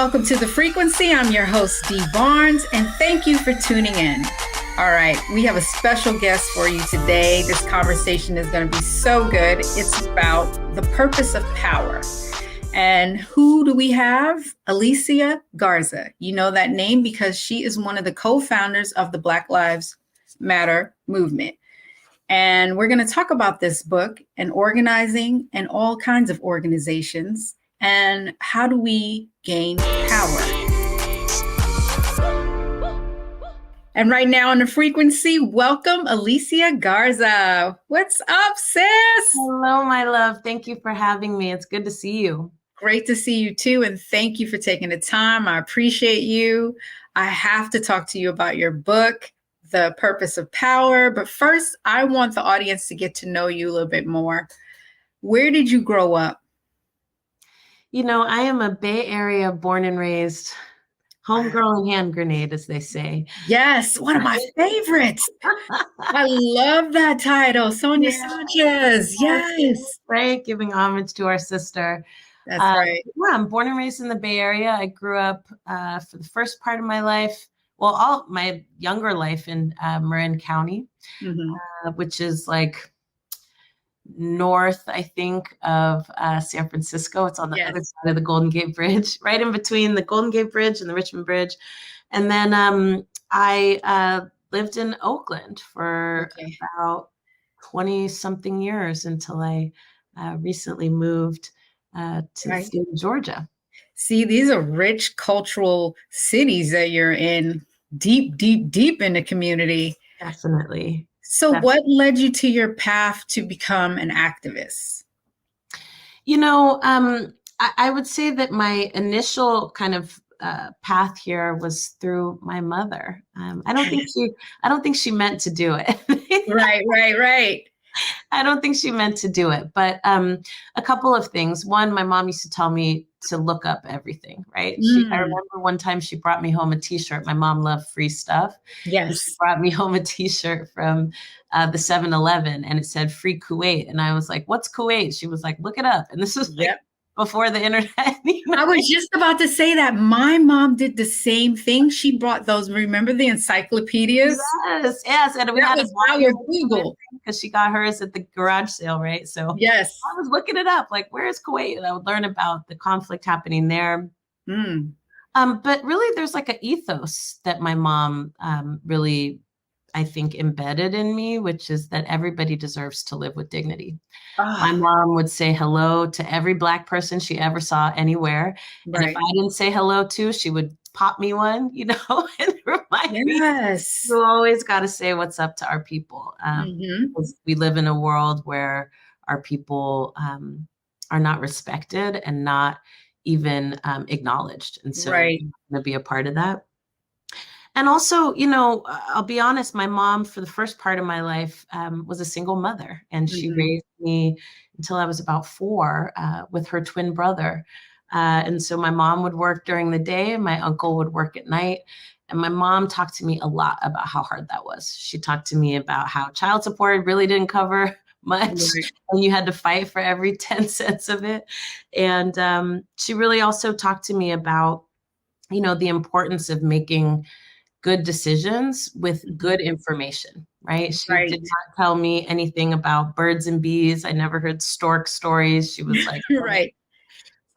Welcome to The Frequency. I'm your host, Dee Barnes, and thank you for tuning in. All right, we have a special guest for you today. This conversation is going to be so good. It's about the purpose of power. And who do we have? Alicia Garza. You know that name because she is one of the co-founders of the Black Lives Matter movement. And we're going to talk about this book and organizing and all kinds of organizations and how do we gain power. And right now on The Frequency, welcome Alicia Garza. What's up, sis? Hello, my love. Thank you for having me. It's good to see you. Great to see you too. And thank you for taking the time. I appreciate you. I have to talk to you about your book, The Purpose of Power. But first, I want the audience to get to know you a little bit more. Where did you grow up? You know, I am a Bay Area born and raised, homegirl and hand grenade, as they say. Yes, one of my favorites. I love that title, Sonia Sanchez. Yes. Right, giving homage to our sister. That's right. Yeah, I'm born and raised in the Bay Area. I grew up for the first part of my life, well, all my younger life in Marin County, which is like north, I think, of San Francisco. It's on the other side of the Golden Gate Bridge, right in between the Golden Gate Bridge and the Richmond Bridge. And then I lived in Oakland for about 20 something years until I recently moved to the state of Georgia. See, these are rich cultural cities that you're in, deep, deep, deep in the community. Definitely. So what led you to your path to become an activist? You know, I would say that my initial kind of path here was through my mother. I don't think she meant to do it. Right. I don't think she meant to do it, but a couple of things. One, my mom used to tell me to look up everything, right? I remember one time she brought me home a t-shirt. My mom loved free stuff. Yes. She brought me home a t-shirt from the 7-Eleven and it said free Kuwait. And I was like, what's Kuwait? She was like, look it up. And this was before the internet. I was just about to say that my mom did the same thing. She brought those, remember the encyclopedias? Yes. And we had to Google because she got hers at the garage sale, right? So yes, I was looking it up, like, where is Kuwait? And I would learn about the conflict happening there. But really, there's like an ethos that my mom really, I think, embedded in me, which is that everybody deserves to live with dignity. My mom would say hello to every Black person she ever saw anywhere. And if I didn't say hello to, she would pop me one, you know, and remind me. You always got to say what's up to our people. Because we live in a world where our people are not respected and not even acknowledged. And so I'm going to be a part of that. And also, you know, I'll be honest, my mom for the first part of my life was a single mother, and she raised me until I was about 4 with her twin brother. And so my mom would work during the day and my uncle would work at night. And my mom talked to me a lot about how hard that was. She talked to me about how child support really didn't cover much and you had to fight for every 10 cents of it. And she really also talked to me about, you know, the importance of making good decisions with good information, right? She did not tell me anything about birds and bees. I never heard stork stories. She was like,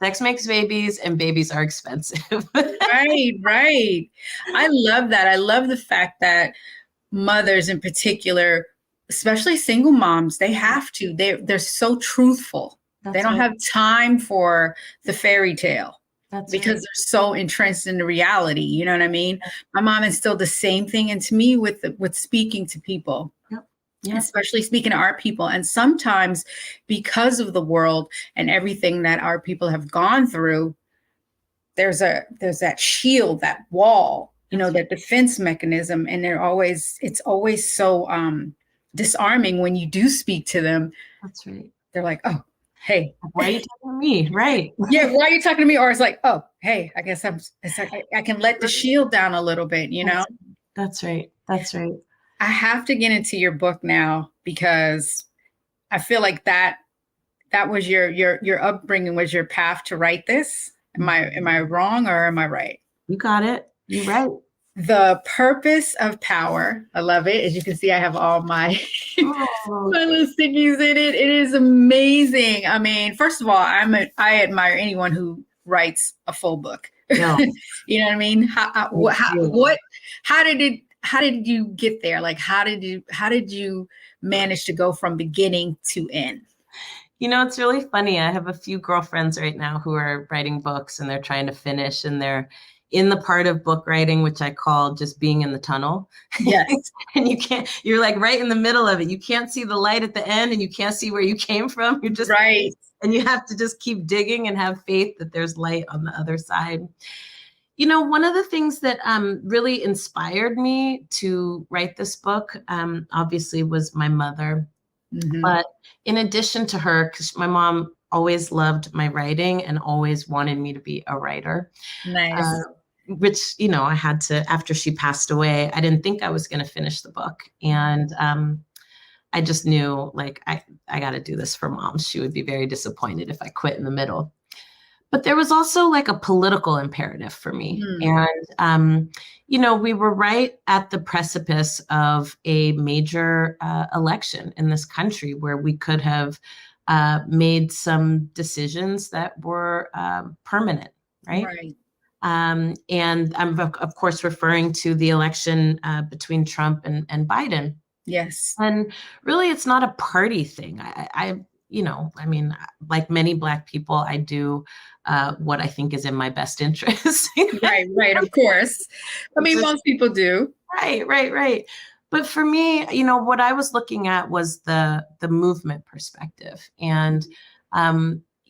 sex makes babies and babies are expensive. Right. I love that. I love the fact that mothers in particular, especially single moms, they have to, they're so truthful. They don't have time for the fairy tale. Because they're so entrenched in the reality. You know what I mean? My mom instilled the same thing into me with speaking to people, especially speaking to our people. And sometimes because of the world and everything that our people have gone through, there's that shield, that wall, you know, that defense mechanism. And it's always so disarming when you do speak to them. That's right. They're like, oh, hey, why are you talking to me? Right. Yeah. Why are you talking to me? Or it's like, oh, hey, I guess it's like, I can let the shield down a little bit, you know? That's right. I have to get into your book now because I feel like that was your upbringing was your path to write this. Am I wrong or am I right? You got it. You're right. The Purpose of Power. I love it. As you can see, I have all my my little stickies in it. It is amazing. I mean, first of all, I admire anyone who writes a full book. Yeah. You know what I mean? How did you get there? Like, how did you manage to go from beginning to end? It's really funny. I have a few girlfriends right now who are writing books and they're trying to finish, and they're in the part of book writing, which I call just being in the tunnel. Yes. And you're like right in the middle of it. You can't see the light at the end and you can't see where you came from. You're just right. And you have to just keep digging and have faith that there's light on the other side. One of the things that really inspired me to write this book, obviously, was my mother. Mm-hmm. But in addition to her, because my mom always loved my writing and always wanted me to be a writer. Nice. Which, I had to, after she passed away, I didn't think I was going to finish the book. And I just knew, like, I got to do this for Mom. She would be very disappointed if I quit in the middle. But there was also like a political imperative for me. And, we were right at the precipice of a major election in this country where we could have made some decisions that were permanent, right? Right. And I'm, of course, referring to the election between Trump and Biden. Yes. And really, it's not a party thing. Like many Black people, I do what I think is in my best interest. Right, of course. I mean, most people do. Right. But for me, what I was looking at was the movement perspective. And,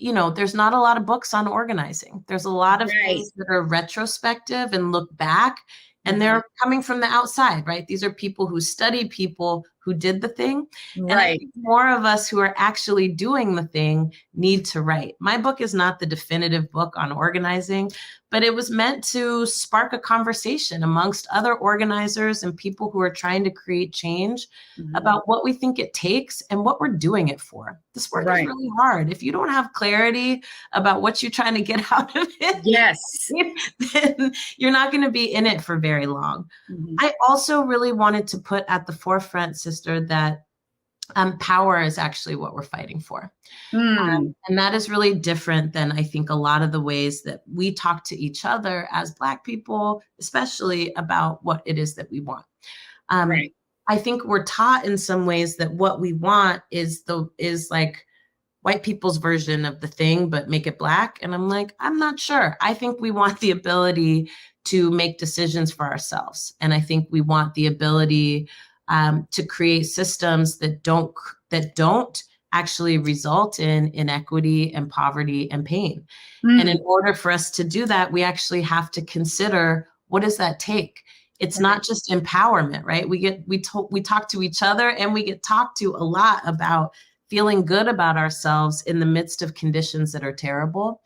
there's not a lot of books on organizing. There's a lot of things that are retrospective and look back. And they're coming from the outside, right? These are people who study people who did the thing. And I think more of us who are actually doing the thing need to write. My book is not the definitive book on organizing, but it was meant to spark a conversation amongst other organizers and people who are trying to create change about what we think it takes and what we're doing it for. This work is really hard. If you don't have clarity about what you're trying to get out of it, then you're not going to be in it for very long. I also really wanted to put at the forefront, sister, that power is actually what we're fighting for. And that is really different than I think a lot of the ways that we talk to each other as Black people, especially about what it is that we want. I think we're taught in some ways that what we want is like white people's version of the thing, but make it Black. And I'm like, I'm not sure. I think we want the ability to make decisions for ourselves. And I think we want the ability to create systems that don't actually result in inequity and poverty and pain. And in order for us to do that, we actually have to consider, what does that take? It's not just empowerment, right? We talk to each other, and we get talked to a lot about feeling good about ourselves in the midst of conditions that are terrible,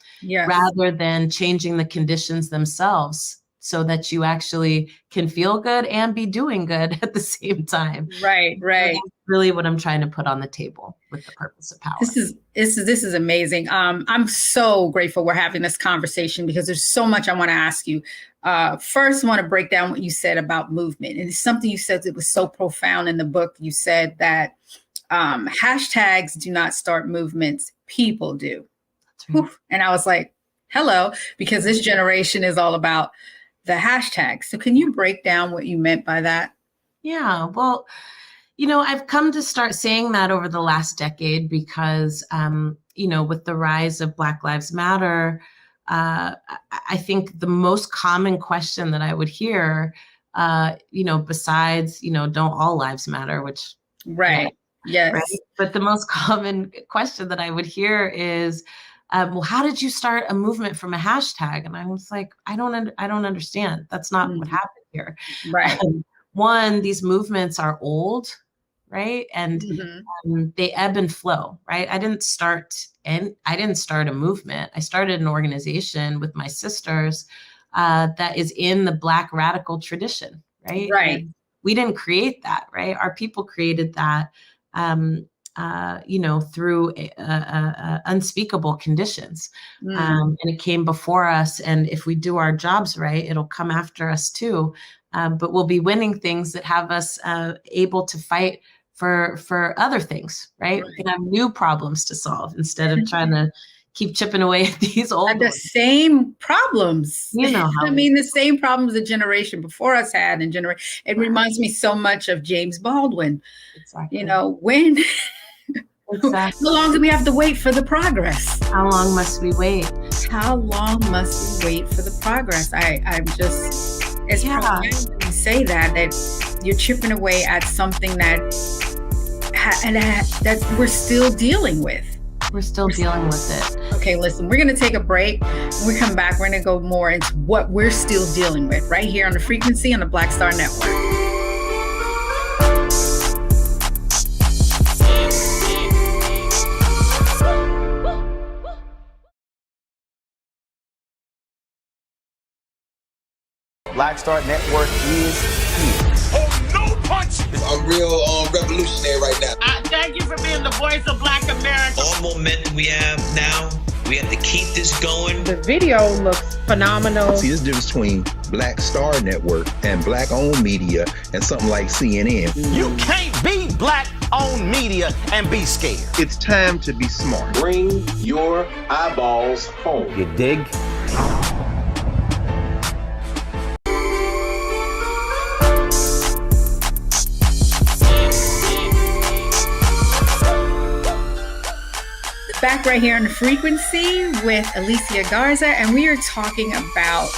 rather than changing the conditions themselves so that you actually can feel good and be doing good at the same time. Right. That's really what I'm trying to put on the table with the Purpose of Power. This is amazing. I'm so grateful we're having this conversation because there's so much I want to ask you. First, I want to break down what you said about movement. And it's something you said that was so profound in the book. You said that hashtags do not start movements, people do. That's right. And I was like, hello, because this generation is all about the hashtag. So can you break down what you meant by that? Yeah, well, I've come to start saying that over the last decade because, with the rise of Black Lives Matter, I think the most common question that I would hear, besides, don't all lives matter, which. Right. Yes. Right? But the most common question that I would hear is, well, how did you start a movement from a hashtag? And I was like, I don't understand. That's not what happened here. Right. One, these movements are old, right? And they ebb and flow, right? I didn't start a movement. I started an organization with my sisters that is in the Black radical tradition, right? Right. And we didn't create that, right? Our people created that. through unspeakable conditions. And it came before us. And if we do our jobs right, it'll come after us too. But we'll be winning things that have us able to fight for other things, right? We can have new problems to solve instead of trying to keep chipping away at these old the ones. Same problems. How the same problems the generation before us had, and it reminds me so much of James Baldwin. Exactly. When exactly. How long do we have to wait for the progress? How long must we wait? How long must we wait for the progress? I'm just, it's profound when you say that you're chipping away at something that we're still dealing with. We're still dealing with it. Okay, listen, we're going to take a break. When we come back, we're going to go more into what we're still dealing with right here on the frequency on the Black Star Network. Black Star Network is here. Oh, no punch! I'm real revolutionary right now. Thank you for being the voice of Black America. All momentum we have now, we have to keep this going. The video looks phenomenal. See, there's a difference between Black Star Network and Black-owned media and something like CNN. You can't be Black-owned media and be scared. It's time to be smart. Bring your eyeballs home. You dig? Back right here on the frequency with Alicia Garza, and we are talking about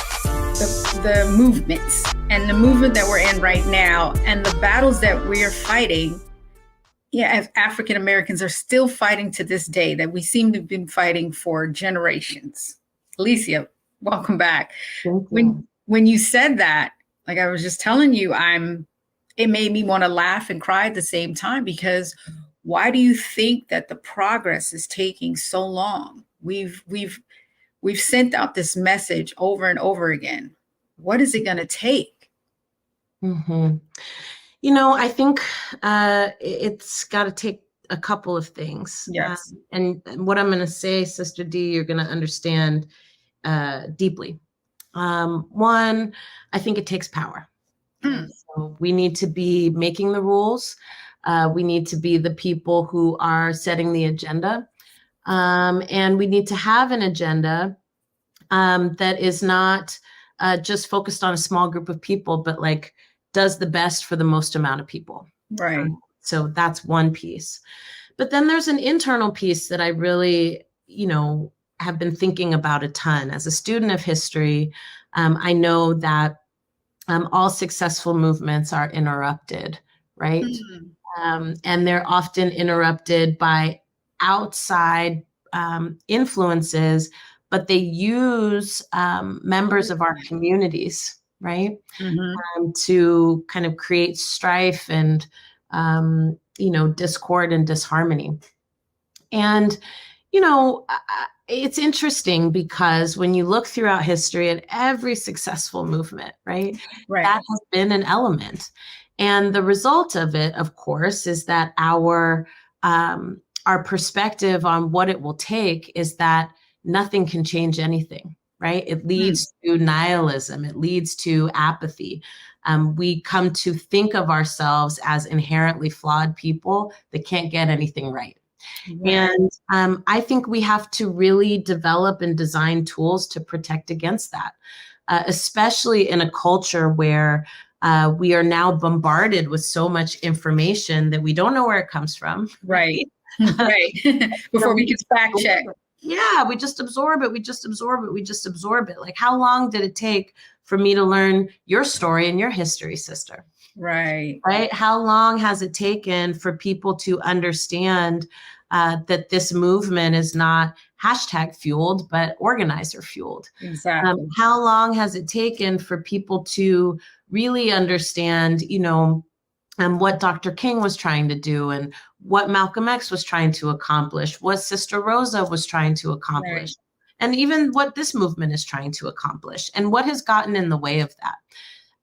the movements and the movement that we're in right now and the battles that we are fighting. As African Americans are still fighting to this day, that we seem to have been fighting for generations. Alicia, welcome back. Thank you. When you said that, like I was just telling you, it made me want to laugh and cry at the same time, because why do you think that the progress is taking so long? We've sent out this message over and over again. What is it going to take? Mm-hmm. I think it's got to take a couple of things. Yes. And what I'm going to say, Sister Dee, you're going to understand deeply. One, I think it takes power. So we need to be making the rules. We need to be the people who are setting the agenda. And we need to have an agenda that is not just focused on a small group of people, but does the best for the most amount of people. Right. So that's one piece. But then there's an internal piece that I really, have been thinking about a ton. As a student of history, I know that all successful movements are interrupted, right? Mm-hmm. And they're often interrupted by outside influences, but they use members of our communities, right? Mm-hmm. To kind of create strife and, discord and disharmony. And, it's interesting because when you look throughout history at every successful movement, right, that has been an element. And the result of it, of course, is that our perspective on what it will take is that nothing can change anything, right? It leads to nihilism. It leads to apathy. We come to think of ourselves as inherently flawed people that can't get anything right. And I think we have to really develop and design tools to protect against that, especially in a culture where we are now bombarded with so much information that we don't know where it comes from. Right. Before we can fact check. Yeah, we just absorb it. Like, how long did it take for me to learn your story and your history, sister? Right. How long has it taken for people to understand that this movement is not hashtag fueled, but organizer fueled? Exactly. How long has it taken for people to really understand, what Dr. King was trying to do and what Malcolm X was trying to accomplish, what Sister Rosa was trying to accomplish, and even what this movement is trying to accomplish, and what has gotten in the way of that?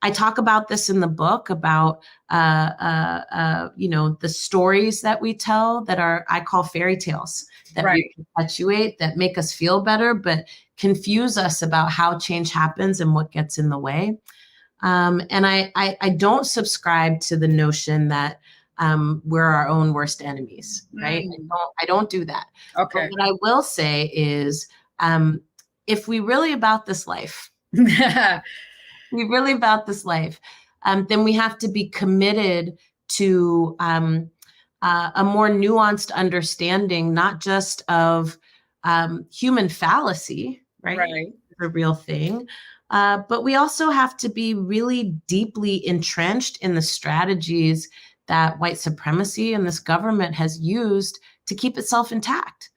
I talk about this in the book about, the stories that we tell that I call fairy tales that we perpetuate, that make us feel better, but confuse us about how change happens and what gets in the way. And I don't subscribe to the notion that we're our own worst enemies, right? I don't do that. Okay. But what I will say is, if we really about this life, then we have to be committed to a more nuanced understanding, not just of human fallacy, right? The real thing. But we also have to be really deeply entrenched in the strategies that white supremacy and this government has used to keep itself intact.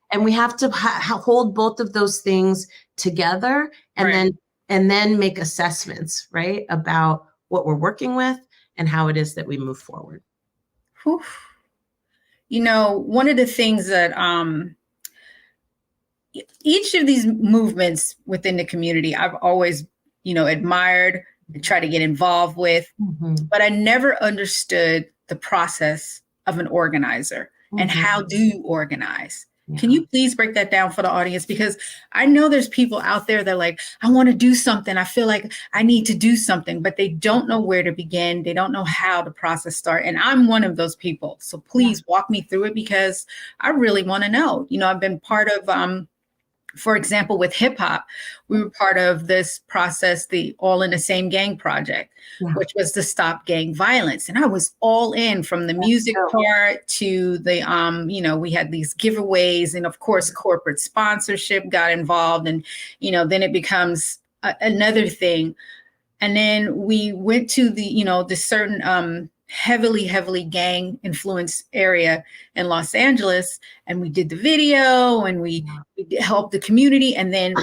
And we have to hold both of those things together, and then make assessments, right, about what we're working with and how it is that we move forward. Whew. One of the things that each of these movements within the community, I've always, admired and tried to get involved with, but I never understood the process of an organizer and how do you organize? Yeah. Can you please break that down for the audience? Because I know there's people out there that are like, I want to do something. I feel like I need to do something, but they don't know where to begin. They don't know how the process starts. And I'm one of those people. So please walk me through it, because I really want to know. I've been part of, for example, with hip hop, we were part of this process, the All in the Same Gang project, which was to stop gang violence. And I was all in, from the music part to the, we had these giveaways, and of course, corporate sponsorship got involved, and, then it becomes another thing. And then we went to the certain, heavily gang influenced area in Los Angeles, and we did the video, and we helped the community, and then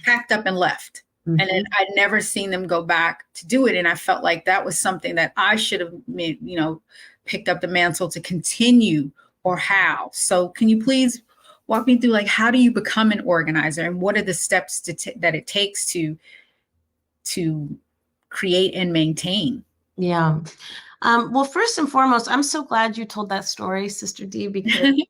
packed up and left. And then I'd never seen them go back to do it. And I felt like that was something that I should have made, picked up the mantle to continue, or how. So can you please walk me through, like, how do you become an organizer, and what are the steps that it takes to create and maintain? Yeah. Well, first and foremost, I'm so glad you told that story, Sister Dee, because,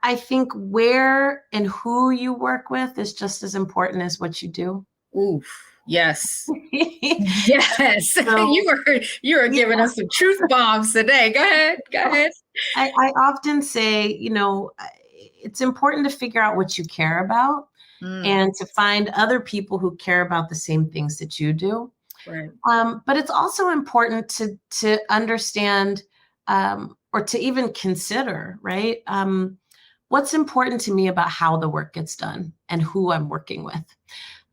I think where and who you work with is just as important as what you do. Oof. Yes. Yes. So, you are giving us some truth bombs today. Go ahead. I often say, it's important to figure out what you care about, and to find other people who care about the same things that you do. Right. But it's also important to understand, or to even consider, right? What's important to me about how the work gets done and who I'm working with.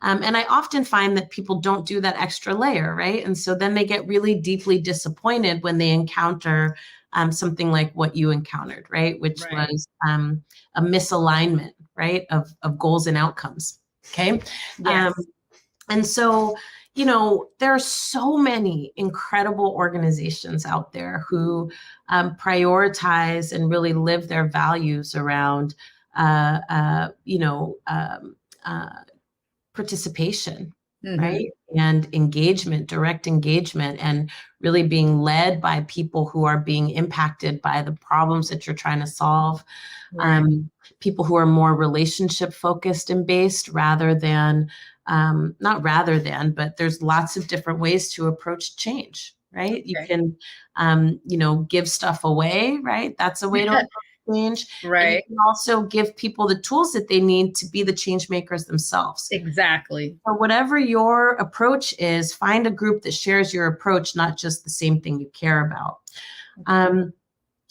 And I often find that people don't do that extra layer, right? And so then they get really deeply disappointed when they encounter something like what you encountered, right? Which was a misalignment, right, of goals and outcomes. Okay. Yes. And so, there are so many incredible organizations out there who prioritize and really live their values around, participation, right? And engagement, direct engagement, and really being led by people who are being impacted by the problems that you're trying to solve. People who are more relationship focused and based rather than, but there's lots of different ways to approach change, right? You can, give stuff away, right? That's a way to approach change. Right. And you can also give people the tools that they need to be the change makers themselves. Exactly. So whatever your approach is, find a group that shares your approach, not just the same thing you care about.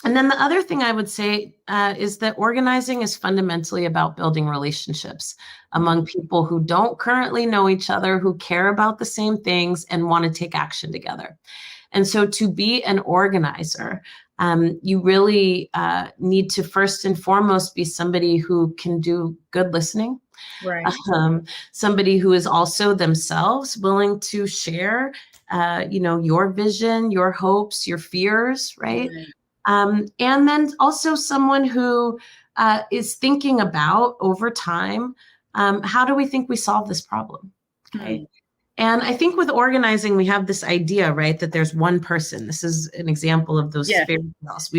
And then the other thing I would say is that organizing is fundamentally about building relationships among people who don't currently know each other, who care about the same things and want to take action together. And so to be an organizer, you really need to first and foremost be somebody who can do good listening. Right. Somebody who is also themselves willing to share, your vision, your hopes, your fears, right? And then also someone who is thinking about over time, how do we think we solve this problem? Okay. And I think with organizing, we have this idea, right, that there's one person. This is an example of those fairy tales.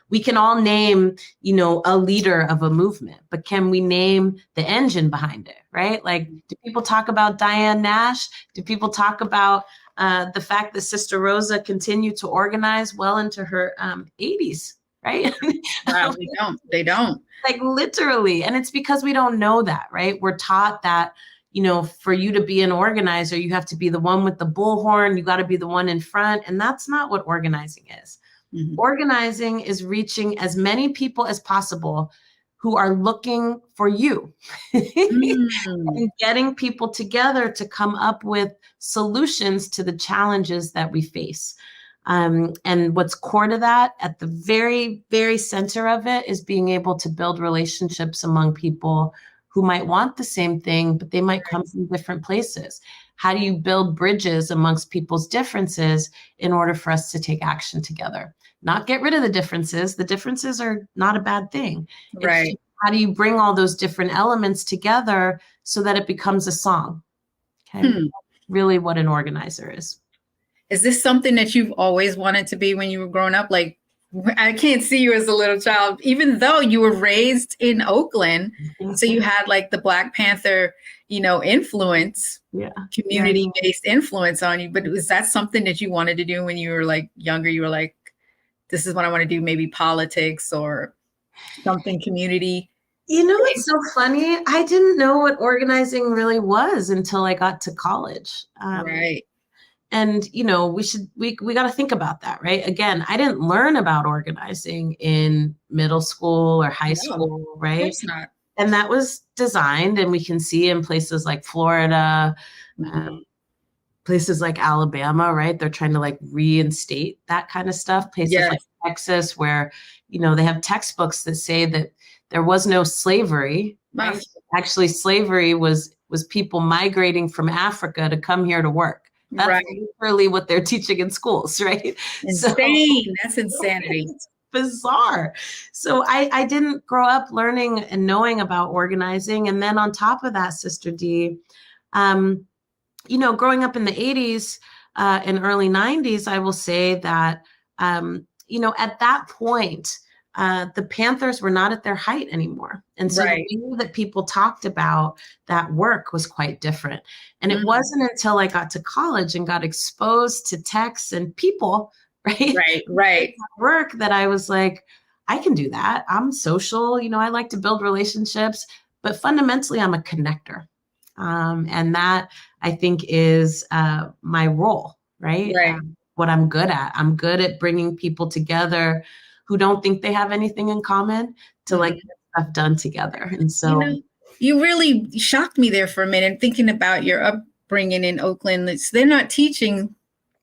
We can all name, a leader of a movement, but can we name the engine behind it, right? Like, do people talk about Diane Nash? Do people talk about the fact that Sister Rosa continued to organize well into her 80s, right? Wow, they don't. Like literally. And it's because we don't know that, right? We're taught that, for you to be an organizer, you have to be the one with the bullhorn. You got to be the one in front. And that's not what organizing is. Mm-hmm. Organizing is reaching as many people as possible who are looking for you and getting people together to come up with solutions to the challenges that we face. And what's core to that, at the very, very center of it, is being able to build relationships among people who might want the same thing, but they might come from different places. How do you build bridges amongst people's differences in order for us to take action together? Not get rid of the differences. The differences are not a bad thing. Right. It's how do you bring all those different elements together so that it becomes a song? Okay. Really what an organizer is. Is this something that you've always wanted to be when you were growing up? Like, I can't see you as a little child, even though you were raised in Oakland. So you had like the Black Panther, influence, community-based influence on you. But was that something that you wanted to do when you were like younger? You were like, this is what I want to do, maybe politics or something community? It's so funny. I didn't know what organizing really was until I got to college. Right. And, we got to think about that, right? Again, I didn't learn about organizing in middle school or high school, right? Of course not. And that was designed, and we can see in places like Florida, places like Alabama, right? They're trying to like reinstate that kind of stuff. Places like Texas, where, they have textbooks that say that there was no slavery. Right? Actually, slavery was people migrating from Africa to come here to work. That's literally what they're teaching in schools, right? Insane. That's insanity. It's bizarre. So I didn't grow up learning and knowing about organizing. And then on top of that, Sister Dee, growing up in the 80s and early 90s, I will say that, at that point, the Panthers were not at their height anymore. And so the way that people talked about that work was quite different. And it wasn't until I got to college and got exposed to texts and people, right? Work that I was like, I can do that. I'm social, I like to build relationships, but fundamentally I'm a connector. And that I think is my role, right? What I'm good at. I'm good at bringing people together who don't think they have anything in common to like get stuff done together. And so you really shocked me there for a minute, thinking about your upbringing in Oakland. They're not teaching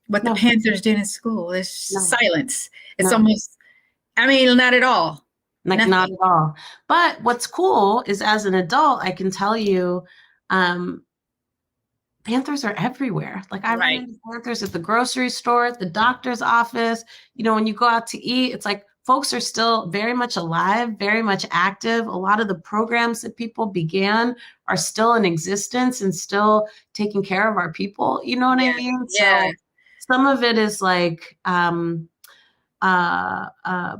what the Panthers did in school. It's silence. It's almost, not at all. Like not at all. But what's cool is as an adult, I can tell you, Panthers are everywhere. Like I run into Panthers at the grocery store, at the doctor's office. When you go out to eat, it's like folks are still very much alive, very much active. A lot of the programs that people began are still in existence and still taking care of our people. You know what I mean? So some of it is like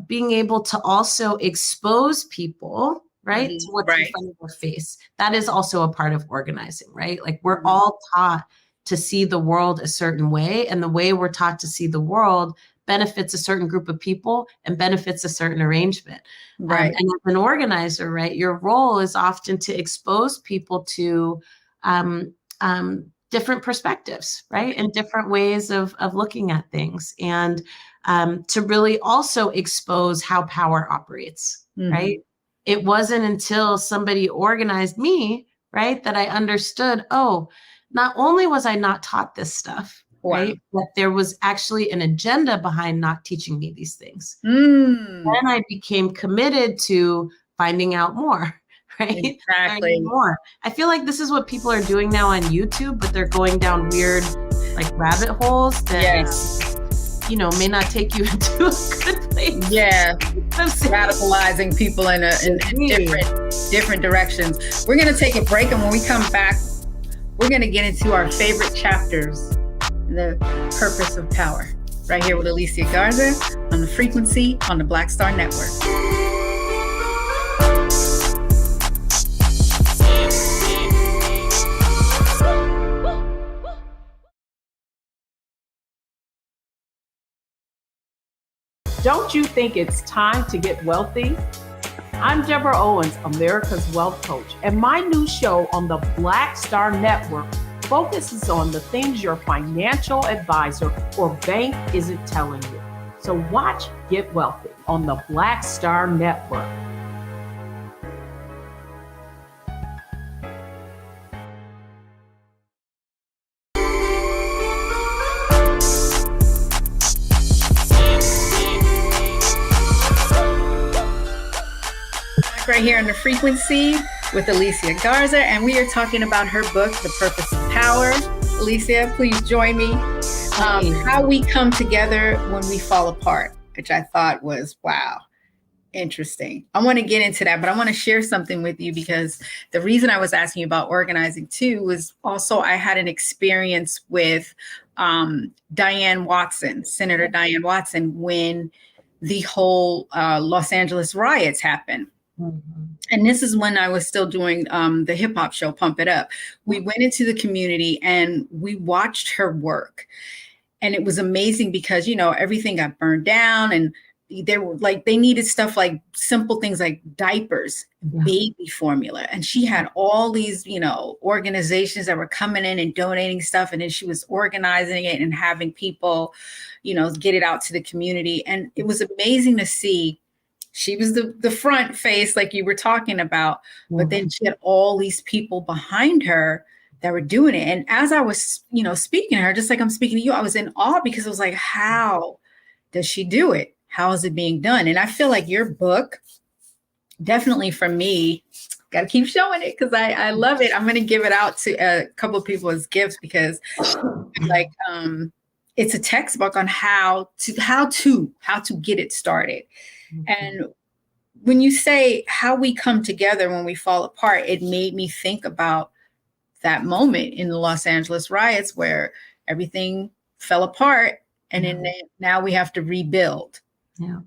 being able to also expose people, right, to what's in front of their face. That is also a part of organizing, right? Like we're all taught to see the world a certain way, and the way we're taught to see the world benefits a certain group of people and benefits a certain arrangement. And as an organizer, right, your role is often to expose people to different perspectives, right, and different ways of looking at things, and to really also expose how power operates, right? It wasn't until somebody organized me, right, that I understood, not only was I not taught this stuff, right, but there was actually an agenda behind not teaching me these things. Then I became committed to finding out more, right? Exactly. More. I feel like this is what people are doing now on YouTube, but they're going down weird, like rabbit holes that may not take you into a good place. Yeah. Radicalizing people in different directions. We're going to take a break, and when we come back, we're going to get into our favorite chapters, the purpose of power, right here with Alicia Garza on The Frequency on the Black Star Network. Don't you think it's time to get wealthy? I'm Deborah Owens, America's Wealth Coach, and my new show on the Black Star Network focuses on the things your financial advisor or bank isn't telling you. So watch Get Wealthy on the Black Star Network. Right here on The Frequency with Alicia Garza, and we are talking about her book, The Purpose of Power. Alicia, please join me. How we come together when we fall apart, which I thought was, wow, interesting. I want to get into that, but I want to share something with you because the reason I was asking you about organizing too was also I had an experience with Diane Watson, Senator Diane Watson, when the whole Los Angeles riots happened. Mm-hmm. And this is when I was still doing the hip hop show, Pump It Up. We went into the community and we watched her work. And it was amazing because, you know, everything got burned down and they needed stuff like simple things like diapers, baby formula. And she had all these, you know, organizations that were coming in and donating stuff. And then she was organizing it and having people, you know, get it out to the community. And it was amazing to see. She was the front face, like you were talking about, but then she had all these people behind her that were doing it. And as I was, you know, speaking to her, just like I'm speaking to you, I was in awe because it was like, how does she do it? How is it being done? And I feel like your book, definitely for me, got to keep showing it because I love it. I'm going to give it out to a couple of people as gifts because like, it's a textbook on how to get it started. And when you say how we come together when we fall apart, it made me think about that moment in the Los Angeles riots where everything fell apart and then now we have to rebuild. Yeah.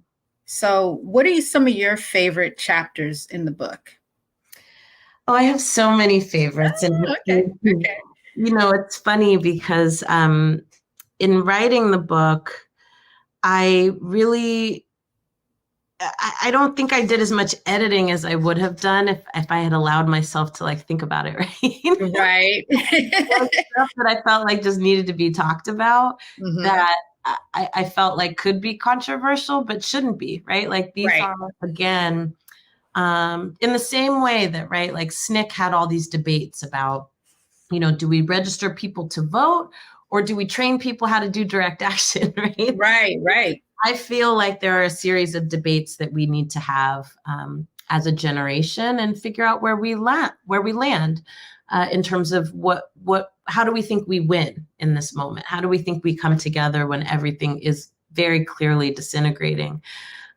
So what are some of your favorite chapters in the book? Oh, I have so many favorites. Okay. You know, it's funny because in writing the book, I don't think I did as much editing as I would have done if I had allowed myself to like think about it, right? Right. Stuff that I felt like just needed to be talked about that I felt like could be controversial, but shouldn't be, right? Like these are, again, in the same way that, right, like SNCC had all these debates about, you know, do we register people to vote or do we train people how to do direct action, right? Right. I feel like there are a series of debates that we need to have as a generation and figure out where we land in terms of how do we think we win in this moment? How do we think we come together when everything is very clearly disintegrating?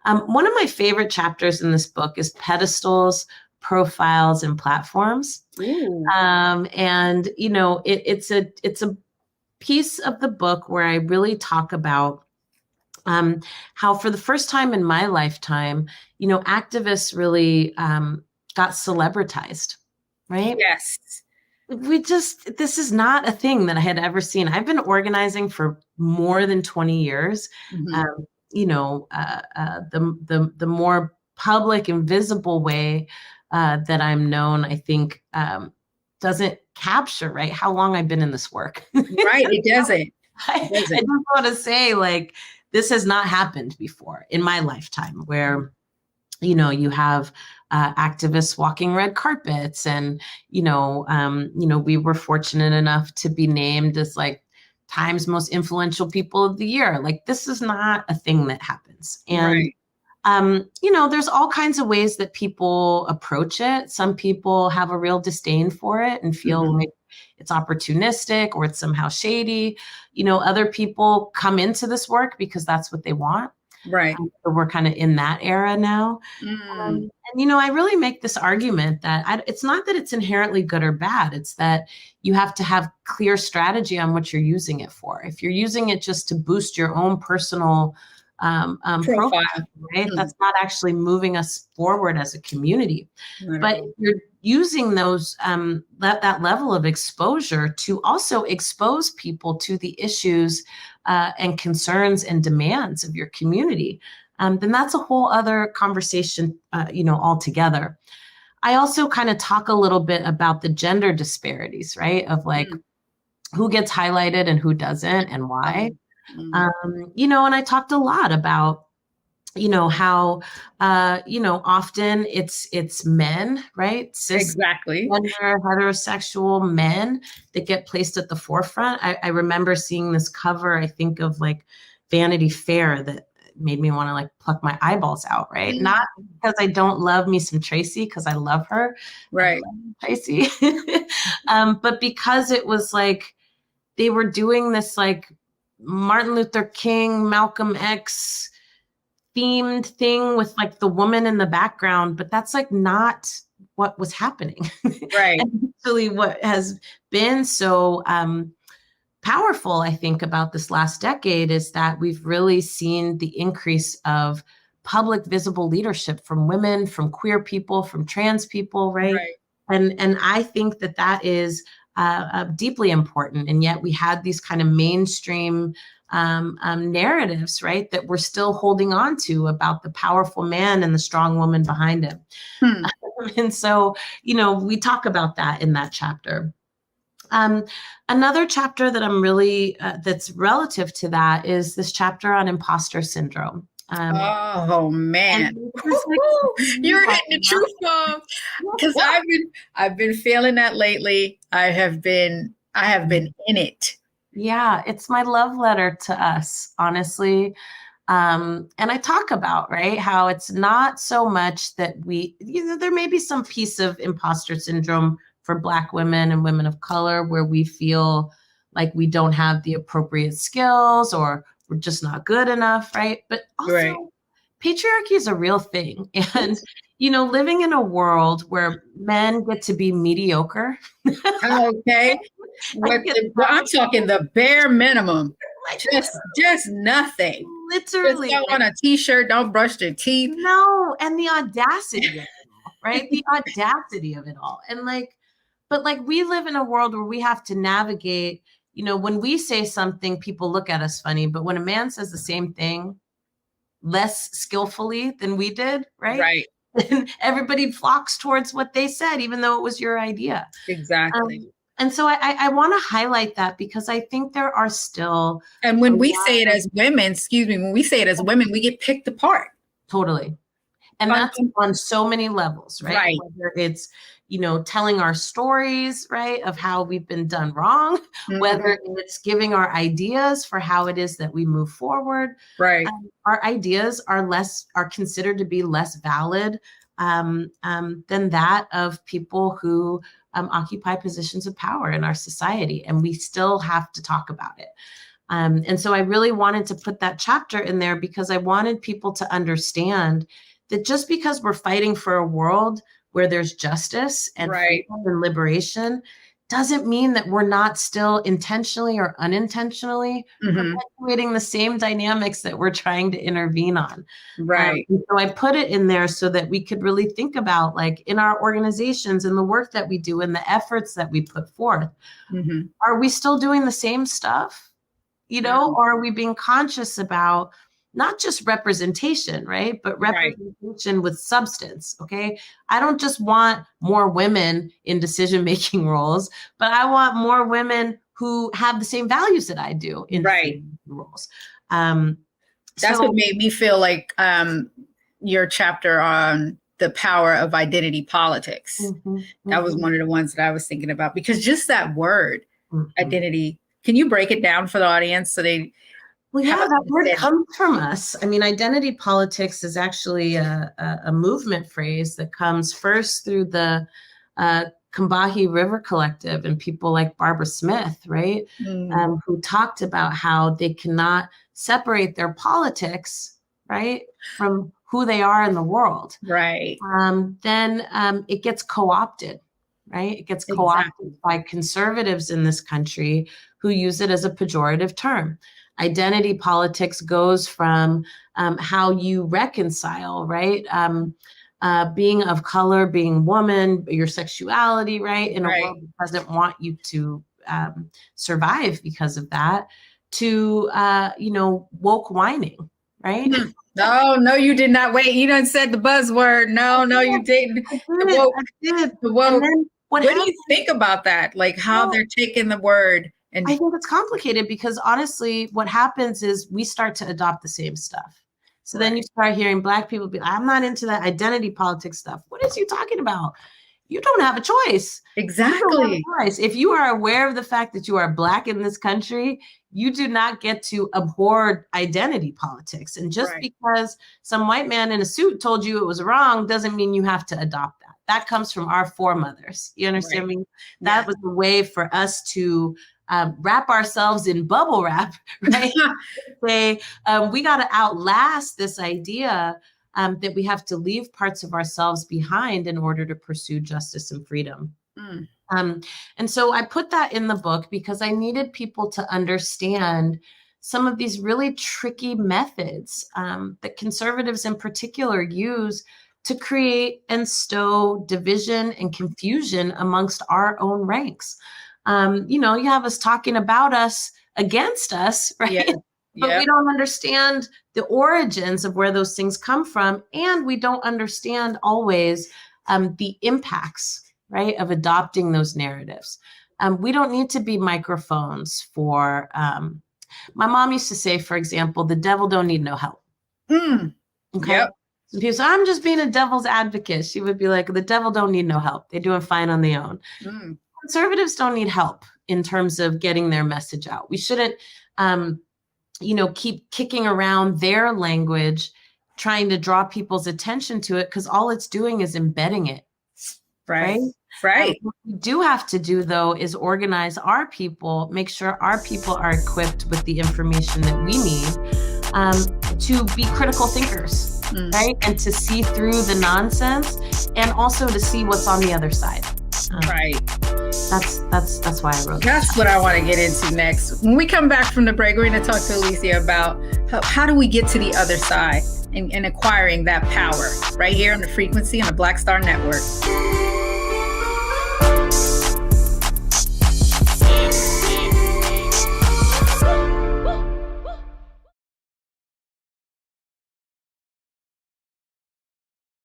One of my favorite chapters in this book is pedestals, profiles, and platforms. And you know, it's a piece of the book where I really talk about how for the first time in my lifetime, you know, activists really got celebritized, right? Yes. This is not a thing that I had ever seen. I've been organizing for more than 20 years. You know, the more public and visible way that I'm known, I think, doesn't capture, right, how long I've been in this work. Right, it doesn't. I just want to say, like, this has not happened before in my lifetime where, you know, you have activists walking red carpets and, you know, we were fortunate enough to be named as like Time's most influential people of the year. Like, this is not a thing that happens. And, you know, there's all kinds of ways that people approach it. Some people have a real disdain for it and feel like it's opportunistic or it's somehow shady. You know, other people come into this work because that's what they want. Right. So we're kind of in that era now. And, I really make this argument that it's not that it's inherently good or bad. It's that you have to have clear strategy on what you're using it for. If you're using it just to boost your own personal profile, right? That's not actually moving us forward as a community. But if you're using those that level of exposure to also expose people to the issues and concerns and demands of your community, then that's a whole other conversation, altogether. I also kind of talk a little bit about the gender disparities, right? Of like who gets highlighted and who doesn't and why. And I talked a lot about, how, often it's men, right? Exactly. Heterosexual men that get placed at the forefront. I remember seeing this cover, I think of like Vanity Fair, that made me want to like pluck my eyeballs out, right? Not because I don't love me some Tracy, because I love her. Right. Tracy. But because it was like, they were doing this like Martin Luther King, Malcolm X themed thing with like the woman in the background, but that's like not what was happening. Right. And actually what has been so powerful, I think, about this last decade is that we've really seen the increase of public visible leadership from women, from queer people, from trans people, right? And I think that is deeply important. And yet we had these kind of mainstream narratives, right, that we're still holding on to about the powerful man and the strong woman behind him. And so, we talk about that in that chapter. Another chapter that I'm really, that's relative to that is this chapter on imposter syndrome. Oh man, you're hitting the truth bomb, because I've been feeling that lately. I have been in it. Yeah, it's my love letter to us, honestly. And I talk about, right, how it's not so much that there may be some piece of imposter syndrome for Black women and women of color where we feel like we don't have the appropriate skills or we're just not good enough, right? But also patriarchy is a real thing. And, living in a world where men get to be mediocre. Okay. I'm talking the bare minimum. Just nothing. Literally. Just don't want a t-shirt, don't brush their teeth. No, and the audacity of it all, right? The audacity of it all. And but we live in a world where we have to navigate, when we say something, people look at us funny, but when a man says the same thing less skillfully than we did, right? Right. And everybody flocks towards what they said, even though it was your idea. Exactly. And so I want to highlight that because I think there are still. And when we say it as women, we get picked apart. Totally. And that's on so many levels, right? Right. Whether it's, telling our stories, right, of how we've been done wrong, whether it's giving our ideas for how it is that we move forward. Right. Our ideas are considered to be less valid than that of people who occupy positions of power in our society. And we still have to talk about it. And so I really wanted to put that chapter in there because I wanted people to understand that just because we're fighting for a world where there's justice and freedom and liberation doesn't mean that we're not still intentionally or unintentionally perpetuating the same dynamics that we're trying to intervene on. Right. So I put it in there so that we could really think about, like, in our organizations and the work that we do and the efforts that we put forth, are we still doing the same stuff? Or are we being conscious about not just representation, right? But representation with substance, okay? I don't just want more women in decision-making roles, but I want more women who have the same values that I do in roles. That's what made me feel like your chapter on the power of identity politics. That was one of the ones that I was thinking about, because just that word, identity, can you break it down for the audience so they... Well, yeah, that word comes from us. I mean, identity politics is actually a movement phrase that comes first through the Combahee River Collective and people like Barbara Smith, right? Who talked about how they cannot separate their politics, right, from who they are in the world, Right. then it gets co-opted, right? It gets co-opted by conservatives in this country who use it as a pejorative term. Identity politics goes from how you reconcile, right? Being of color, being woman, your sexuality, right? In a world that doesn't want you to survive because of that, to, woke whining, right? No, you did not. Wait, you done said the buzzword. No, you didn't. I did. The woke. And then what do you think about that? Like how they're taking the word? And I think it's complicated because honestly, what happens is we start to adopt the same stuff. So then you start hearing Black people be like, I'm not into that identity politics stuff. What is you talking about? You don't have a choice. Exactly. If you are aware of the fact that you are Black in this country, you do not get to abhor identity politics. And just because some white man in a suit told you it was wrong doesn't mean you have to adopt that. That comes from our foremothers. You understand me? That was the way for us to wrap ourselves in bubble wrap, right? Say, we got to outlast this idea that we have to leave parts of ourselves behind in order to pursue justice and freedom. And so I put that in the book because I needed people to understand some of these really tricky methods that conservatives in particular use to create and stow division and confusion amongst our own ranks. You have us talking about us against us, right? Yeah. But we don't understand the origins of where those things come from. And we don't understand always the impacts, right, of adopting those narratives. We don't need to be microphones for, my mom used to say, for example, the devil don't need no help. Okay. Yep. So people say, I'm just being a devil's advocate. She would be like, the devil don't need no help. They're doing fine on their own. Conservatives don't need help in terms of getting their message out. We shouldn't, keep kicking around their language, trying to draw people's attention to it, because all it's doing is embedding it. Right. What we do have to do, though, is organize our people, make sure our people are equipped with the information that we need to be critical thinkers, right? And to see through the nonsense and also to see what's on the other side. That's why I wrote That's what I want to get into next. When we come back from the break, we're going to talk to Alicia about how do we get to the other side and acquiring that power right here on the frequency on the Black Star Network.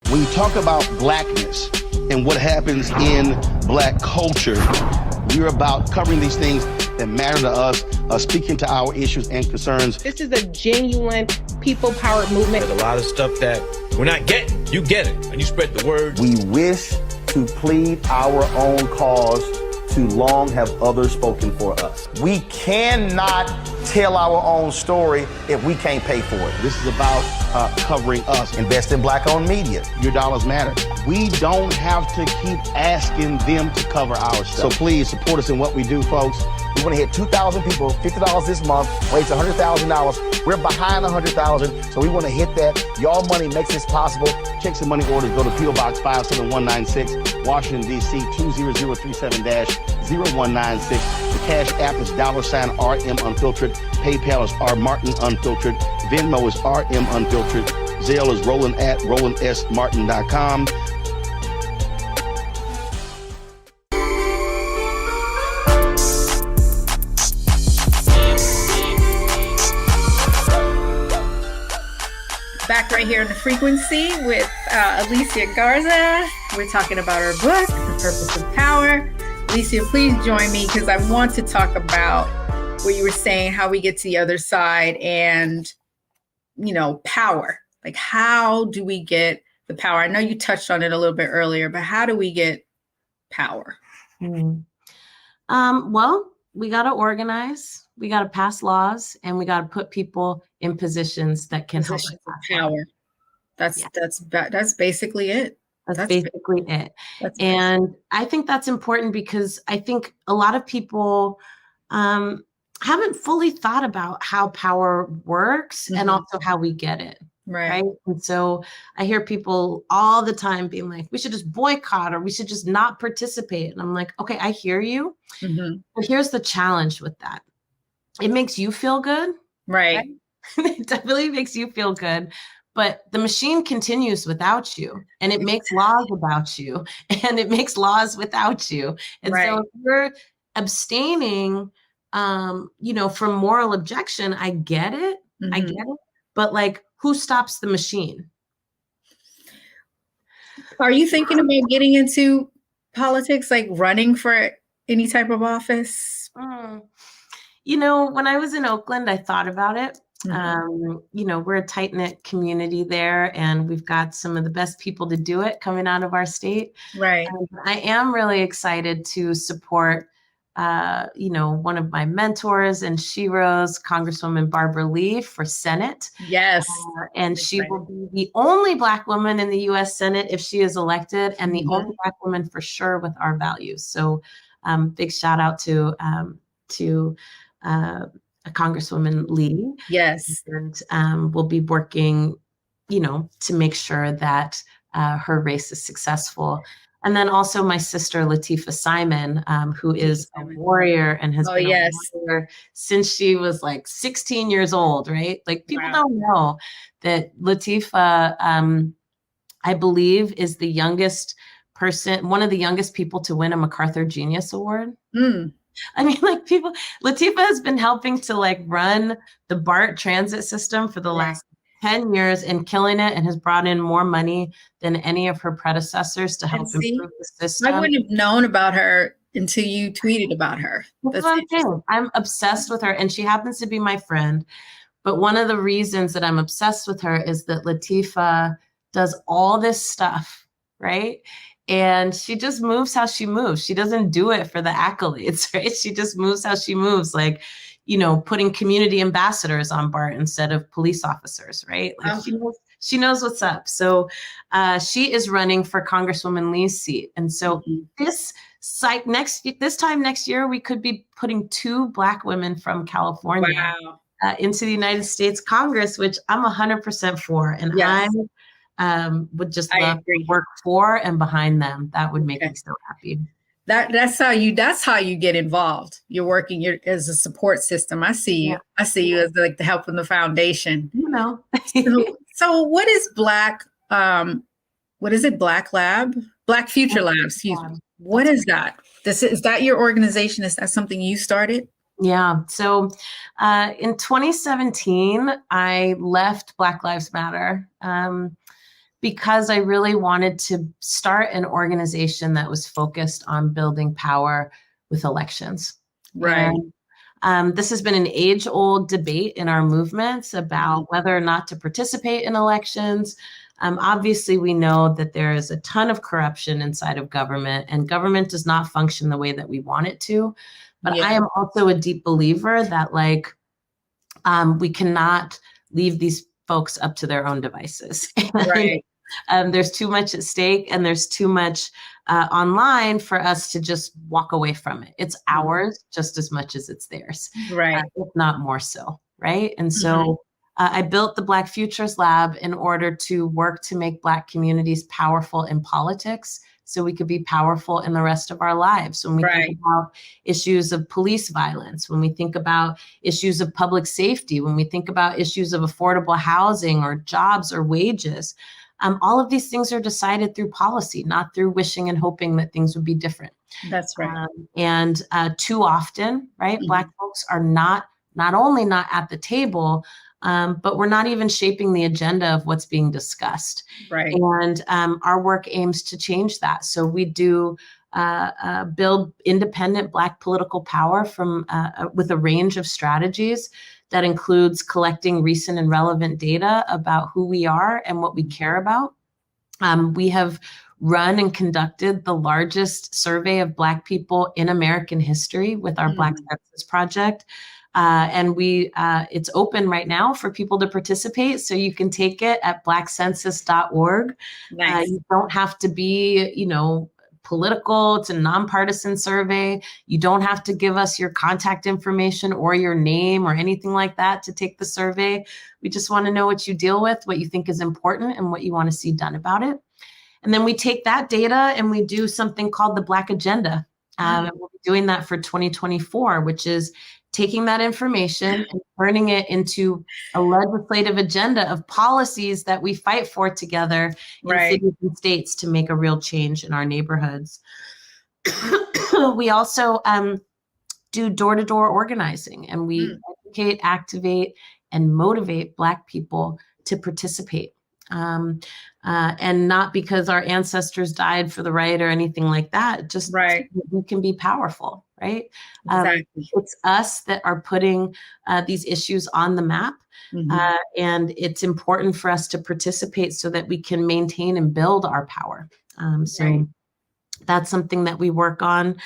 When you talk about blackness and what happens in Black culture, we're about covering these things that matter to us, speaking to our issues and concerns. This is a genuine people-powered movement. There's a lot of stuff that we're not getting. You get it, and you spread the word. We wish to plead our own cause. Too long have others spoken for us. We cannot tell our own story if we can't pay for it. This is about covering us. Invest in Black-owned media. Your dollars matter. We don't have to keep asking them to cover our stuff. So please support us in what we do, folks. We want to hit 2,000 people, $50 this month, raise $100,000. We're behind 100,000, so we want to hit that. Y'all money makes this possible. Checks and money orders go to P.O. Box 57196, Washington, D.C. 20037-0196. The Cash App is $RM Unfiltered. PayPal is R Martin Unfiltered. Venmo is RM Unfiltered. Zelle is Roland@RolandSMartin.com. Back right here in the frequency with Alicia Garza. We're talking about her book, The Purpose of Power. Alicia, please join me because I want to talk about what you were saying, how we get to the other side and, power. Like, how do we get the power? I know you touched on it a little bit earlier, but how do we get power? Well, we got to organize. We got to pass laws, and we got to put people in positions that can help us. Power. That's basically it. That's basically it. And I think that's important because I think a lot of people haven't fully thought about how power works and also how we get it. Right. And so I hear people all the time being like, we should just boycott or we should just not participate. And I'm like, okay, I hear you. Mm-hmm. But here's the challenge with that. It makes you feel good. Right. It definitely makes you feel good. But the machine continues without you, and it makes laws about you, and it makes laws without you. And so if you're abstaining, from moral objection, I get it. Mm-hmm. I get it. But like, who stops the machine? Are you thinking about getting into politics, like running for any type of office? When I was in Oakland, I thought about it. Mm-hmm. We're a tight-knit community there, and we've got some of the best people to do it coming out of our state. Right. I am really excited to support, one of my mentors and sheroes, Congresswoman Barbara Lee, for Senate. Yes. And she will be the only Black woman in the U.S. Senate if she is elected, and the only Black woman for sure with our values. So big shout out to Congresswoman Lee. Yes. And we'll be working, to make sure that her race is successful. And then also my sister, Latifah Simon, who is a warrior and has been a warrior since she was like 16 years old, right? Like people don't know that Latifah, I believe, is the youngest person, one of the youngest people to win a MacArthur Genius Award. I mean, like Latifah has been helping to like run the BART transit system for the last 10 years and killing it, and has brought in more money than any of her predecessors to help improve the system. I wouldn't have known about her until you tweeted about her. That's what I'm saying. I'm obsessed with her, and she happens to be my friend. But one of the reasons that I'm obsessed with her is that Latifah does all this stuff, right? And she just moves how she moves. She doesn't do it for the accolades, right? She just moves how she moves, like, putting community ambassadors on BART instead of police officers, right? Like she knows what's up. So she is running for Congresswoman Lee's seat. And so this time next year, we could be putting 2 Black women from California into the United States Congress, which I'm 100% for. And I would just love to work for and behind them. That would make me so happy. That's how you get involved. You're working as a support system. I see you. I see you as like the help from the foundation. So what is Black? What is it? Black Future Lab. Excuse me. What is that? Is that your organization? Is that something you started? Yeah. So in 2017, I left Black Lives Matter because I really wanted to start an organization that was focused on building power with elections. Right. And, this has been an age-old debate in our movements about whether or not to participate in elections. Obviously, we know that there is a ton of corruption inside of government, and government does not function the way that we want it to. But I am also a deep believer that we cannot leave these folks up to their own devices. Right. There's too much at stake, and there's too much online for us to just walk away from it. It's ours just as much as it's theirs, right? If not more so, right? And so I built the Black Futures Lab in order to work to make Black communities powerful in politics, so we could be powerful in the rest of our lives. When we think about issues of police violence, when we think about issues of public safety, when we think about issues of affordable housing or jobs or wages, all of these things are decided through policy, not through wishing and hoping that things would be different. That's right. And too often, right, Black folks are not only not at the table, but we're not even shaping the agenda of what's being discussed. Right. And our work aims to change that. So we do build independent Black political power with a range of strategies that includes collecting recent and relevant data about who we are and what we care about. We have run and conducted the largest survey of Black people in American history with our Black Census Project. And it's open right now for people to participate. So you can take it at blackcensus.org. Nice. You don't have to be, political. It's a nonpartisan survey. You don't have to give us your contact information or your name or anything like that to take the survey. We just want to know what you deal with, what you think is important, and what you want to see done about it. And then we take that data and we do something called the Black Agenda. And we'll be doing that for 2024, which is taking that information and turning it into a legislative agenda of policies that we fight for together in cities and states to make a real change in our neighborhoods. We also do door-to-door organizing, and we educate, activate, and motivate Black people to participate. And not because our ancestors died for the right or anything like that, just we can be powerful, right? Exactly. It's us that are putting these issues on the map. And it's important for us to participate so that we can maintain and build our power. So that's something that we work on.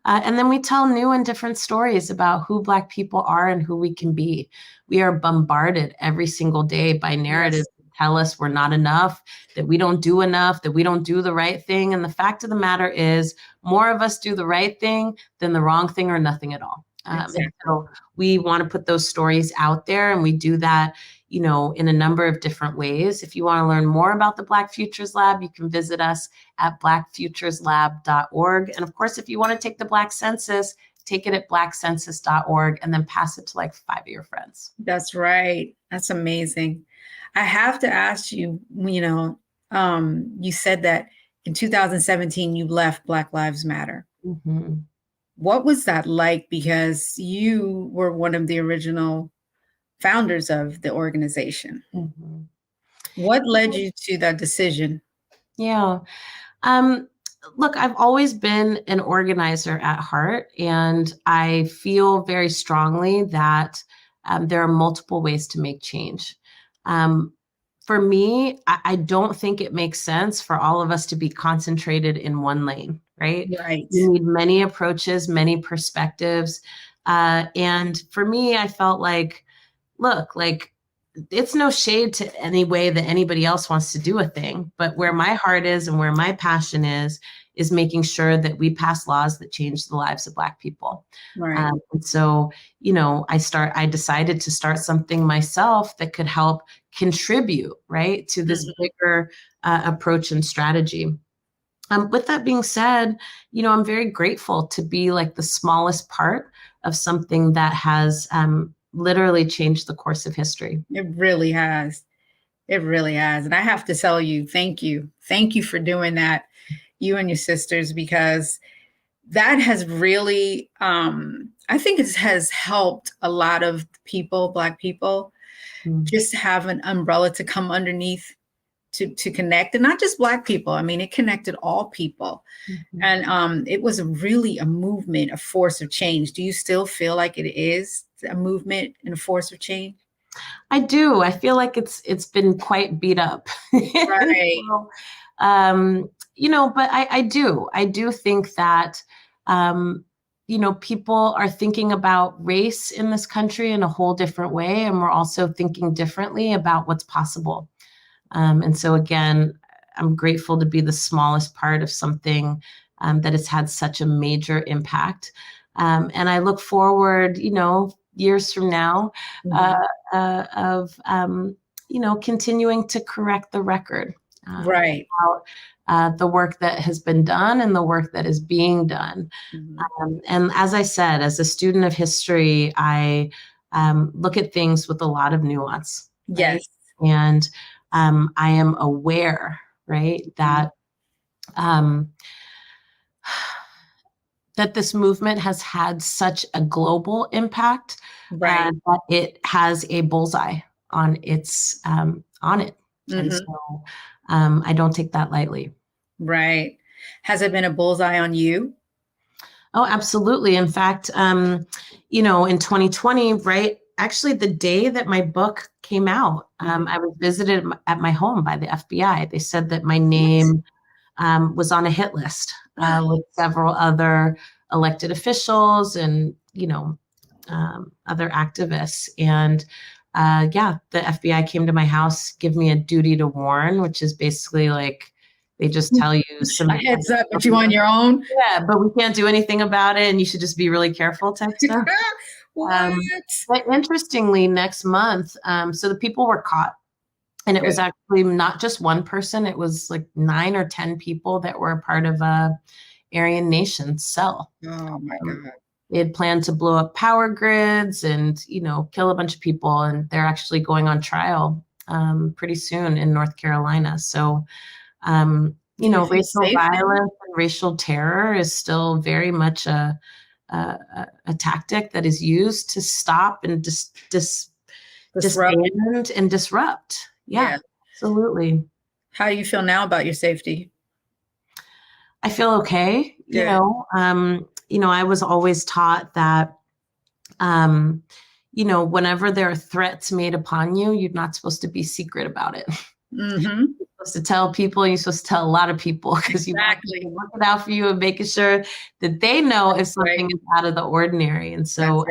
And then we tell new and different stories about who Black people are and who we can be. We are bombarded every single day by narratives that tell us we're not enough, that we don't do enough, that we don't do the right thing. And the fact of the matter is more of us do the right thing than the wrong thing or nothing at all. And so we want to put those stories out there, and we do that, you know, in a number of different ways. If you want to learn more about the Black Futures Lab, you can visit us at blackfutureslab.org. And of course, if you want to take the Black Census, take it at blackcensus.org and then pass it to like 5 of your friends. That's right. That's amazing. I have to ask you, you know, you said that in 2017, you left Black Lives Matter. What was that like? Because you were one of the original founders of the organization. What led you to that decision? Yeah. Look, I've always been an organizer at heart, and I feel very strongly that there are multiple ways to make change. For me, I don't think it makes sense for all of us to be concentrated in one lane, right? You need many approaches, many perspectives. And for me, I felt like, look, like it's no shade to any way that anybody else wants to do a thing, but where my heart is and where my passion is making sure that we pass laws that change the lives of Black people. And so, you know, I decided to start something myself that could help contribute, right, to this bigger approach and strategy. With that being said, you know, I'm very grateful to be like the smallest part of something that has literally changed the course of history. It really has. It really has. And I have to tell you, thank you. Thank you for doing that, you and your sisters, because that has really, I think it has helped a lot of people, Black people, just have an umbrella to come underneath to connect, and not just Black people. I mean, it connected all people. And it was really a movement, a force of change. Do you still feel like it is a movement and a force of change? I do. I feel like it's been quite beat up. So, you know, but I do think that, you know, people are thinking about race in this country in a whole different way. And we're also thinking differently about what's possible. And so, again, I'm grateful to be the smallest part of something that has had such a major impact. And I look forward, you know, years from now of, you know, continuing to correct the record. About the work that has been done and the work that is being done. And as I said, as a student of history, I look at things with a lot of nuance. Right? And I am aware, right, that that this movement has had such a global impact that it has a bullseye on its on it. And so I don't take that lightly. Has it been a bullseye on you? Oh, absolutely. In fact, you know, in 2020, right, actually the day that my book came out, I was visited at my home by the FBI. They said that my name was on a hit list with several other elected officials and, you know, other activists. And yeah, the FBI came to my house, give me a duty to warn, which is basically like, They just tell you some a heads up, but you on your own. Yeah, but we can't do anything about it, and you should just be really careful type stuff. But interestingly, next month, so the people were caught, and it was actually not just one person; it was like 9 or 10 people that were a part of a Aryan Nation cell. Oh my God! They had planned to blow up power grids and kill a bunch of people, and they're actually going on trial pretty soon in North Carolina. So. Racial violence and racial terror is still very much a tactic that is used to stop and disband and disrupt. Yeah, absolutely. How do you feel now about your safety? I feel okay. I was always taught that, whenever there are threats made upon you, you're not supposed to be secret about it. Mm-hmm. You're supposed to tell people, and you're supposed to tell a lot of people because you want to be looking out for you and making sure that they know if something is out of the ordinary. And so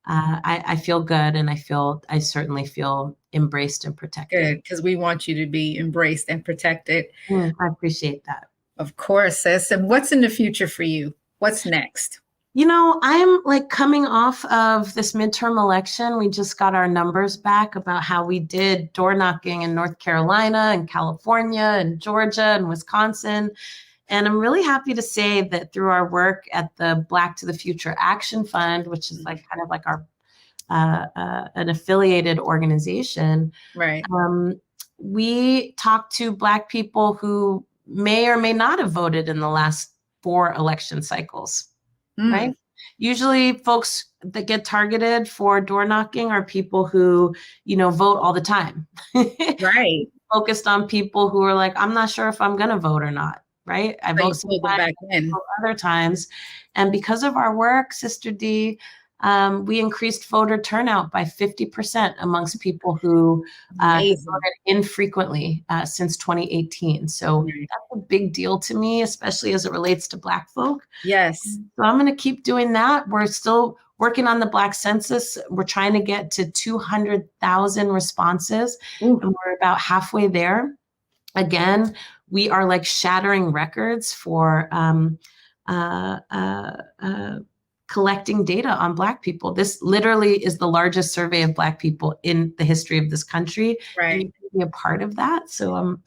I feel good, and I certainly feel embraced and protected. Good, because we want you to be embraced and protected. I appreciate that. Of course, sis. And what's in the future for you? What's next? I'm like coming off of this midterm election. We just got our numbers back about how we did door knocking in North Carolina and California and Georgia and Wisconsin. And I'm really happy to say that through our work at the Black to the Future Action Fund, which is like kind of like our an affiliated organization, right? We talked to Black people who may or may not have voted in the last 4 election cycles. Right. Usually folks that get targeted for door knocking are people who, vote all the time. Right. Focused on people who are like, I'm not sure if I'm going to vote or not. Right. I vote sometimes, other times. And because of our work, Sister Dee, we increased voter turnout by 50% amongst people who voted infrequently since 2018. So that's a big deal to me, especially as it relates to Black folk. Yes. So I'm going to keep doing that. We're still working on the Black census. We're trying to get to 200,000 responses, and we're about halfway there. Again, we are like shattering records for collecting data on Black people. This literally is the largest survey of Black people in the history of this country. Right. And you can be a part of that. So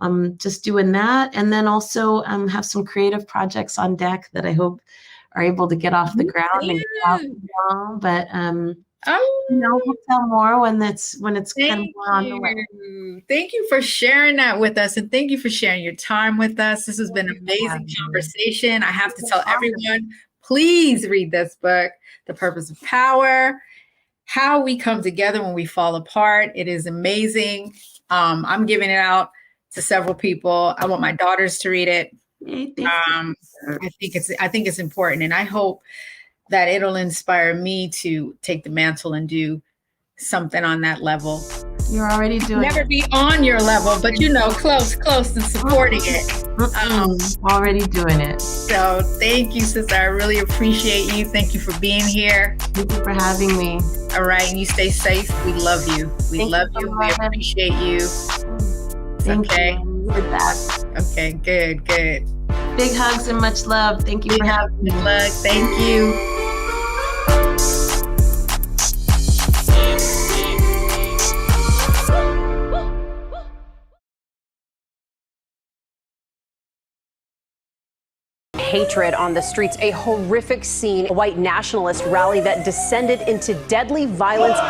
I'm just doing that. And then also have some creative projects on deck that I hope are able to get off the ground and get out long. But we'll tell more when it's kind of on the way. Thank you for sharing that with us, and thank you for sharing your time with us. This has been an amazing conversation. I have to tell everyone, please read this book, The Purpose of Power, How We Come Together When We Fall Apart. It is amazing. I'm giving it out to several people. I want my daughters to read it. I think it's important, and I hope that it'll inspire me to take the mantle and do something on that level. You're already doing Never be on your level, but close and supporting it. Already doing it. So thank you, sister. I really appreciate you. Thank you for being here. Thank you for having me. All right. And you stay safe. We love you. We love you. We appreciate you. Thank you. With that. Okay. Good. Big hugs and much love. Thank you for having me. Thank you. Hatred on the streets, a horrific scene, a white nationalist rally that descended into deadly violence.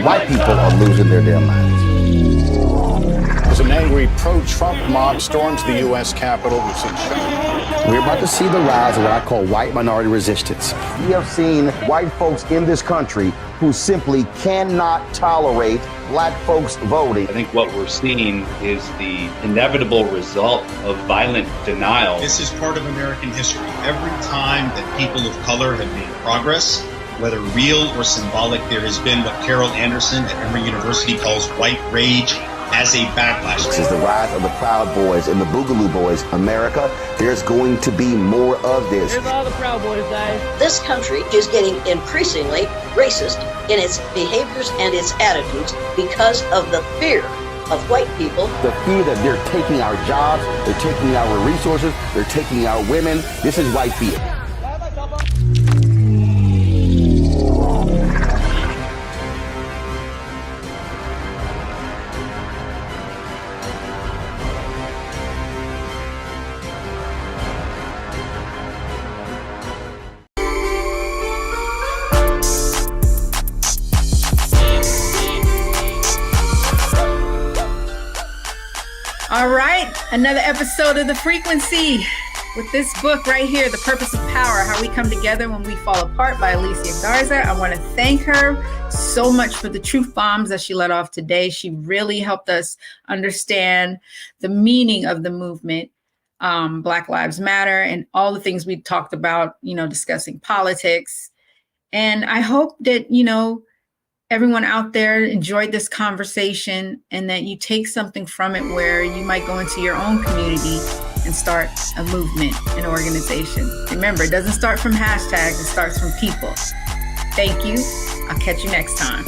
White people are losing their damn minds. As an angry pro-Trump mob storms the U.S. Capitol, we're about to see the rise of what I call white minority resistance. We have seen white folks in this country who simply cannot tolerate Black folks voting. I think what we're seeing is the inevitable result of violent denial. This is part of American history. Every time that people of color have made progress, whether real or symbolic, there has been what Carol Anderson at Emory University calls white rage as a backlash. This is the rise of the Proud Boys and the Boogaloo Boys. America, there's going to be more of this. Here's all the Proud Boys, guys. This country is getting increasingly racist in its behaviors and its attitudes because of the fear of white people. The fear that they're taking our jobs, they're taking our resources, they're taking our women. This is white fear. All right, another episode of The Frequency with this book right here, The Purpose of Power, How We Come Together When We Fall Apart by Alicia Garza. I want to thank her so much for the truth bombs that she let off today. She really helped us understand the meaning of the movement, Black Lives Matter, and all the things we talked about, discussing politics. And I hope that, everyone out there enjoyed this conversation and that you take something from it where you might go into your own community and start a movement, an organization. Remember, it doesn't start from hashtags, it starts from people. Thank you. I'll catch you next time.